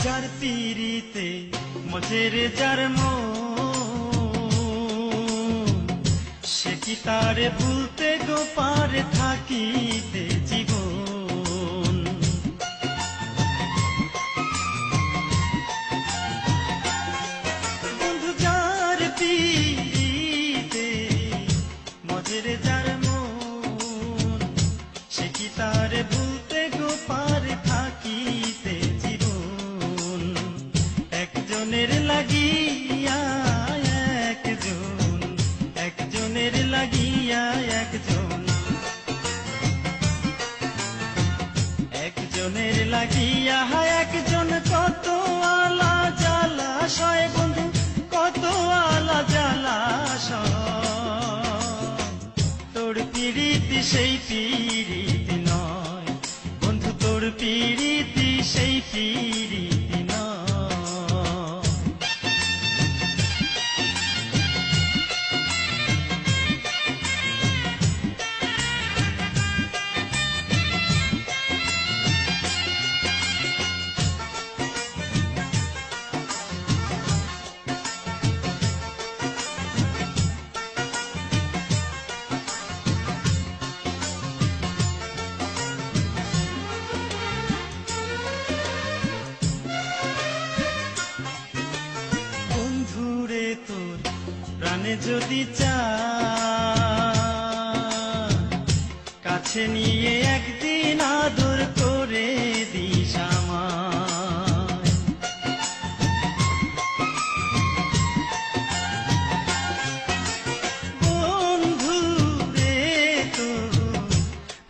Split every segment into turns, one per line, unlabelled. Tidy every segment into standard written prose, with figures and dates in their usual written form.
যার পিরিতে মজের যার মন, সে কি তারে ভুলতে গো পারে থাকিতে জীবন। বন্ধু যার পিরিতে মজের যার মন, সে কি তারে ভুলতে গো পারে থাকিতে জীবন। একজনের লাগিয়া একজন, একজনের লাগিয়া একজন, একজনের লাগিয়া একজন, কত আলা জ্বালাশয় বন্ধু, কত আলা জ্বালাশয়। তোর পিরিতি সেই পিরিতি নয় বন্ধু, তোর পিরিতি সেই পিরিতি নয়। বন্ধুরে তোর প্রাণে যদি চায়, কাছে নিয়ে একদিন আদর করে দিস আমায়। বন্ধুরে তোর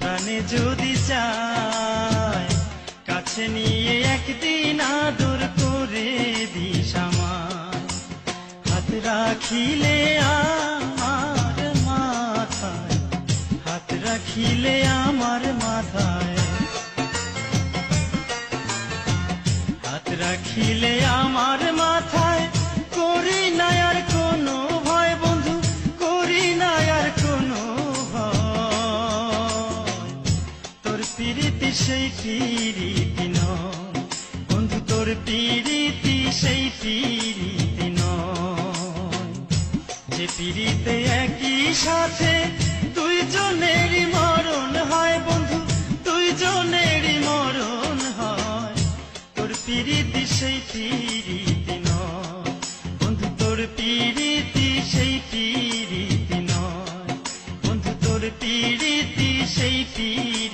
প্রাণে যদি চায়, কাছে নিয়ে একদিন আদর করে দিস আমায়। হাত রাখিলে আমার মাথায়, হাত রাখিলে আমার মাথায়, হাত রাখিলে আমার মাথায়, করি না আর কোনো ভয় বন্ধু, করি না আর কোনো ভয়। তোর পিরিতি সেই পিরিতি নয় বন্ধু, তোর পিরিতি সেই পিরিতি নয়। যে পিরিতে একই সাথে দুইজনেরই মরণ হয় বন্ধু, দুইজনেরই মরণ হয়। তোর পিরিতি সেই পিরিতি নয় বন্ধু, তোর পিরিতি সেই পিরিতি নয় বন্ধু, তোর পিরিতি সেই পিরিতি।